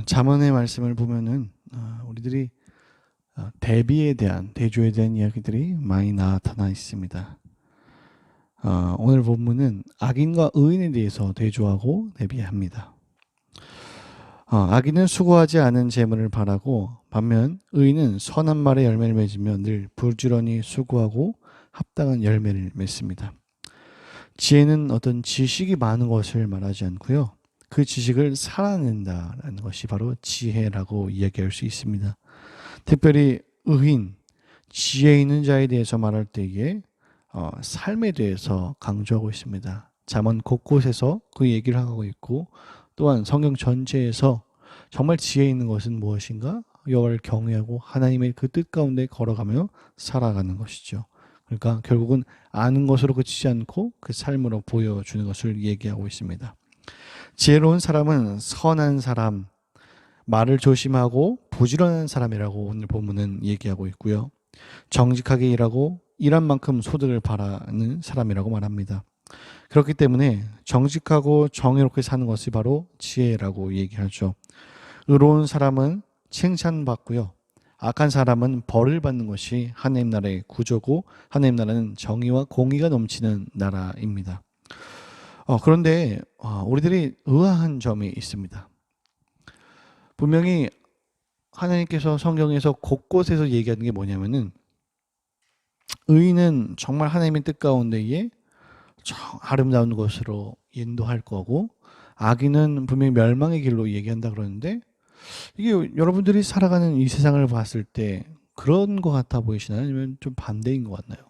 잠언의 말씀을 보면은 우리들이 대비에 대한 대조에 대한 이야기들이 많이 나타나 있습니다. 오늘 본문은 악인과 의인에 대해서 대조하고 대비합니다. 악인은 수고하지 않은 재물을 바라고 반면 의인은 선한 말의 열매를 맺으며 늘 부지런히 수고하고 합당한 열매를 맺습니다. 지혜는 어떤 지식이 많은 것을 말하지 않고요. 그 지식을 살아낸다라는 것이 바로 지혜라고 이야기할 수 있습니다. 특별히 의인, 지혜 있는 자에 대해서 말할 때에 삶에 대해서 강조하고 있습니다. 잠언 곳곳에서 그 얘기를 하고 있고 또한 성경 전체에서 정말 지혜 있는 것은 무엇인가? 여호와를 경외하고 하나님의 그 뜻 가운데 걸어가며 살아가는 것이죠. 그러니까 결국은 아는 것으로 그치지 않고 그 삶으로 보여주는 것을 얘기하고 있습니다. 지혜로운 사람은 선한 사람, 말을 조심하고 부지런한 사람이라고 오늘 본문은 얘기하고 있고요. 정직하게 일하고 일한 만큼 소득을 바라는 사람이라고 말합니다. 그렇기 때문에 정직하고 정의롭게 사는 것이 바로 지혜라고 얘기하죠. 의로운 사람은 칭찬받고요. 악한 사람은 벌을 받는 것이 하나님 나라의 구조고 하나님 나라는 정의와 공의가 넘치는 나라입니다. 그런데 우리들이 의아한 점이 있습니다. 분명히 하나님께서 성경에서 곳곳에서 얘기하는 게 뭐냐면은 의인은 정말 하나님의 뜻 가운데에 아름다운 것으로 인도할 거고 악인은 분명히 멸망의 길로 얘기한다 그러는데 이게 여러분들이 살아가는 이 세상을 봤을 때 그런 것 같아 보이시나요? 아니면 좀 반대인 것 같나요?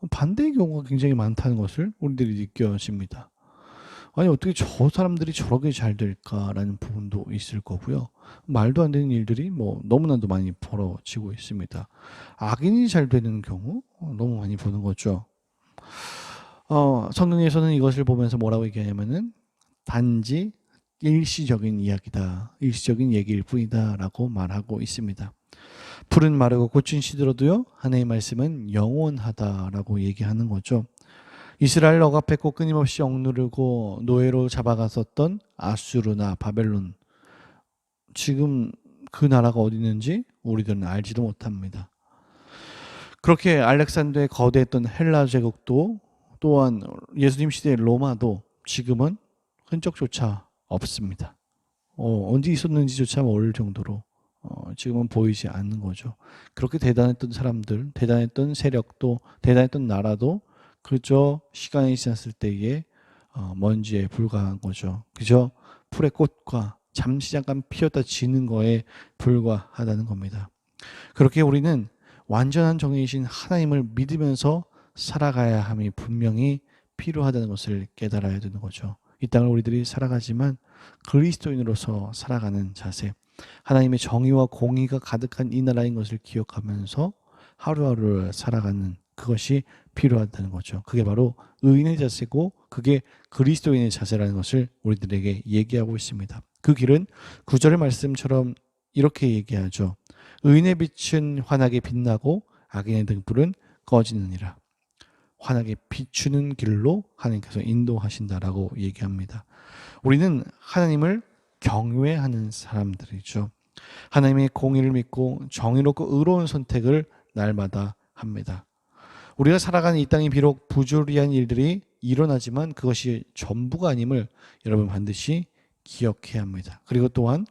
반대의 경우가 굉장히 많다는 것을 우리들이 느껴집니다. 아니 어떻게 저 사람들이 저렇게 잘 될까라는 부분도 있을 거고요. 말도 안 되는 일들이 뭐 너무나도 많이 벌어지고 있습니다. 악인이 잘 되는 경우 너무 많이 보는 거죠. 성경에서는 이것을 보면서 뭐라고 얘기하냐면은 단지 일시적인 이야기다. 일시적인 얘기일 뿐이다라고 말하고 있습니다. 풀은 마르고 꽃은 시들어도요. 하나님의 말씀은 영원하다라고 얘기하는 거죠. 이스라엘 억압했고 끊임없이 억누르고 노예로 잡아갔었던 아수르나 바벨론. 지금 그 나라가 어디 있는지 우리들은 알지도 못합니다. 그렇게 알렉산더의 거대했던 헬라 제국도 또한 예수님 시대의 로마도 지금은 흔적조차 없습니다. 언제 있었는지조차 모를 정도로 지금은 보이지 않는 거죠. 그렇게 대단했던 사람들, 대단했던 세력도, 대단했던 나라도 그저 시간이 지났을 때에 먼지에 불과한 거죠. 그저 풀의 꽃과 잠시 잠깐 피었다 지는 거에 불과하다는 겁니다. 그렇게 우리는 완전한 정의이신 하나님을 믿으면서 살아가야 함이 분명히 필요하다는 것을 깨달아야 되는 거죠. 이 땅을 우리들이 살아가지만 그리스도인으로서 살아가는 자세, 하나님의 정의와 공의가 가득한 이 나라인 것을 기억하면서 하루하루를 살아가는 그것이 필요하다는 거죠. 그게 바로 의인의 자세고 그게 그리스도인의 자세라는 것을 우리들에게 얘기하고 있습니다. 그 길은 구절의 말씀처럼 이렇게 얘기하죠. 의인의 빛은 환하게 빛나고 악인의 등불은 꺼지느니라. 환하게 비추는 길로 하나님께서 인도하신다라고 얘기합니다. 우리는 하나님을 경외하는 사람들이죠. 하나님의 공의를 믿고 정의롭고 의로운 선택을 날마다 합니다. 우리가 살아가는 이 땅이 비록 부조리한 일들이 일어나지만 그것이 전부가 아님을 여러분 반드시 기억해야 합니다. 그리고 또한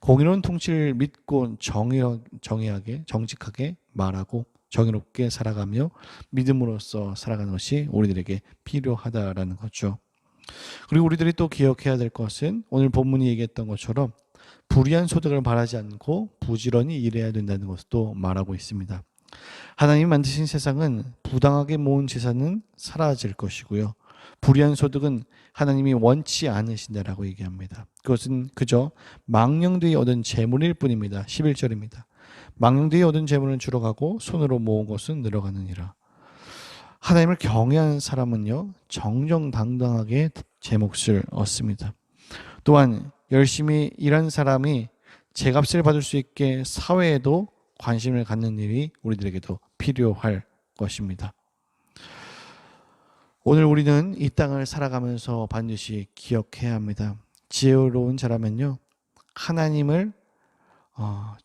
공의로운 통치를 믿고 정의하게 정직하게 말하고 정의롭게 살아가며 믿음으로써 살아가는 것이 우리들에게 필요하다라는 거죠. 그리고 우리들이 또 기억해야 될 것은 오늘 본문이 얘기했던 것처럼 불의한 소득을 바라지 않고 부지런히 일해야 된다는 것도 말하고 있습니다. 하나님이 만드신 세상은 부당하게 모은 재산은 사라질 것이고요. 불의한 소득은 하나님이 원치 않으신다라고 얘기합니다. 그것은 그저 망령되이 얻은 재물일 뿐입니다. 11절입니다. 망령되이 얻은 재물은 줄어가고 손으로 모은 것은 늘어가느니라. 하나님을 경외하는 사람은요, 정정당당하게 제 몫을 얻습니다. 또한 열심히 일한 사람이 제값을 받을 수 있게 사회에도 관심을 갖는 일이 우리들에게도 필요할 것입니다. 오늘 우리는 이 땅을 살아가면서 반드시 기억해야 합니다. 지혜로운 자라면요, 하나님을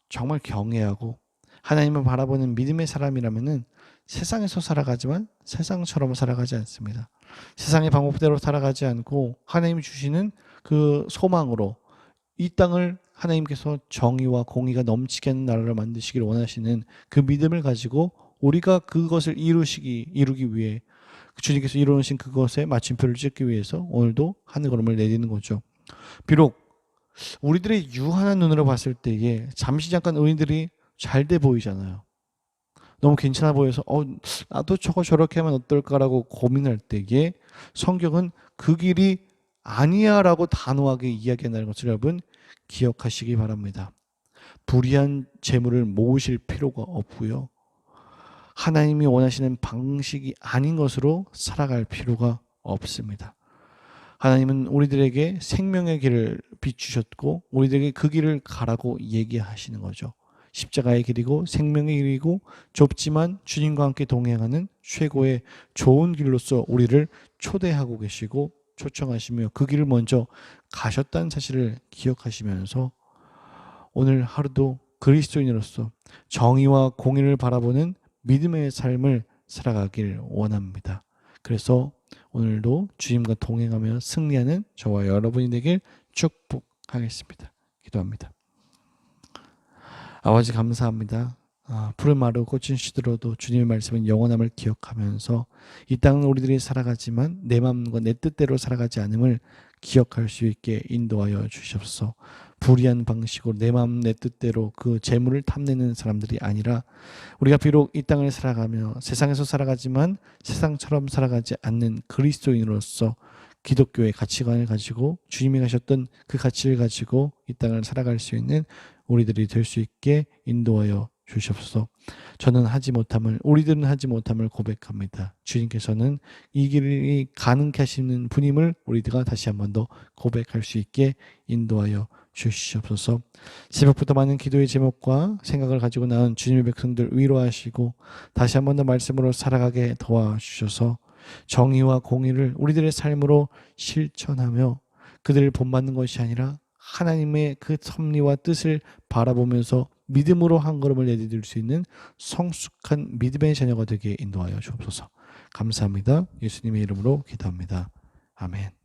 정말 경외하고 하나님을 바라보는 믿음의 사람이라면은 세상에서 살아가지만 세상처럼 살아가지 않습니다. 세상의 방법대로 살아가지 않고 하나님이 주시는 그 소망으로 이 땅을 하나님께서 정의와 공의가 넘치게 하는 나라를 만드시기를 원하시는 그 믿음을 가지고 우리가 그것을 이루기 위해 주님께서 이루신 그것에 마침표를 찍기 위해서 오늘도 한 걸음을 내딛는 거죠. 비록 우리들의 유한한 눈으로 봤을 때에 잠시 잠깐 의인들이 잘 돼 보이잖아요. 너무 괜찮아 보여서 나도 저거 저렇게 하면 어떨까라고 고민할 때에 성경은 그 길이 아니야 라고 단호하게 이야기한다는 것을 여러분 기억하시기 바랍니다. 불의한 재물을 모으실 필요가 없고요. 하나님이 원하시는 방식이 아닌 것으로 살아갈 필요가 없습니다. 하나님은 우리들에게 생명의 길을 비추셨고 우리들에게 그 길을 가라고 얘기하시는 거죠. 십자가의 길이고 생명의 길이고 좁지만 주님과 함께 동행하는 최고의 좋은 길로서 우리를 초대하고 계시고 초청하시며 그 길을 먼저 가셨다는 사실을 기억하시면서 오늘 하루도 그리스도인으로서 정의와 공의를 바라보는 믿음의 삶을 살아가길 원합니다. 그래서 오늘도 주님과 동행하며 승리하는 저와 여러분이 되길 축복하겠습니다. 기도합니다. 아버지 감사합니다. 푸른 마루 꽃은 시들어도 주님의 말씀은 영원함을 기억하면서 이 땅은 우리들이 살아가지만 내 마음과 내 뜻대로 살아가지 않음을 기억할 수 있게 인도하여 주시옵소서. 불의한 방식으로 내 마음 내 뜻대로 그 재물을 탐내는 사람들이 아니라 우리가 비록 이 땅을 살아가며 세상에서 살아가지만 세상처럼 살아가지 않는 그리스도인으로서 기독교의 가치관을 가지고 주님이 가셨던 그 가치를 가지고 이 땅을 살아갈 수 있는 우리들이 될 수 있게 인도하여 주시옵소서. 저는 하지 못함을 우리들은 하지 못함을 고백합니다. 주님께서는 이 길이 가능케 하시는 분임을 우리가 다시 한 번 더 고백할 수 있게 인도하여 주시옵소서. 새벽부터 많은 기도의 제목과 생각을 가지고 나온 주님의 백성들 위로하시고 다시 한 번 더 말씀으로 살아가게 도와주셔서 정의와 공의를 우리들의 삶으로 실천하며 그들을 본받는 것이 아니라 하나님의 그 섭리와 뜻을 바라보면서 믿음으로 한 걸음을 내디딜 수 있는 성숙한 믿음의 자녀가 되게 인도하여 주옵소서. 감사합니다. 예수님의 이름으로 기도합니다. 아멘.